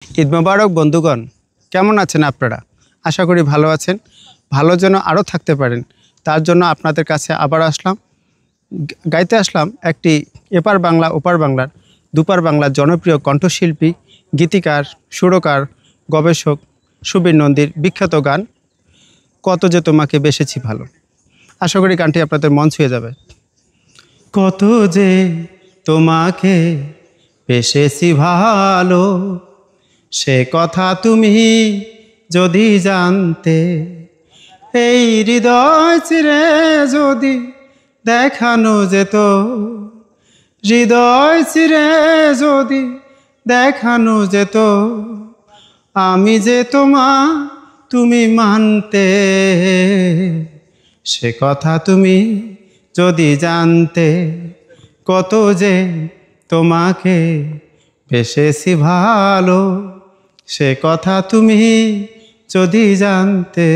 ঈদ মোবারক বন্ধুগণ, কেমন আছেন আপনারা? আশা করি ভালো আছেন। ভালো যেন আরও থাকতে পারেন, তার জন্য আপনাদের কাছে আবার আসলাম। গাইতে আসলাম একটি এপার বাংলা ওপার বাংলার দুপার বাংলার জনপ্রিয় কণ্ঠশিল্পী, গীতিকার, সুরকার, গবেষক সুবীর নন্দীর বিখ্যাত গান কত যে তোমাকে বেসেছি ভালো। আশা করি গানটি আপনাদের মন ছুঁয়ে যাবে। কত যে তোমাকে বেসেছি ভালো, সে কথা তুমি যদি জানতে, এই হৃদয় চিরে যদি দেখানো যেত, হৃদয় চিরে যদি দেখানো যেত, আমি যে তুমি মানতে, সে কথা তুমি যদি জানতে, কত যে তোমাকে বেসেছি ভালো, সে কথা তুমি যদি জানতে।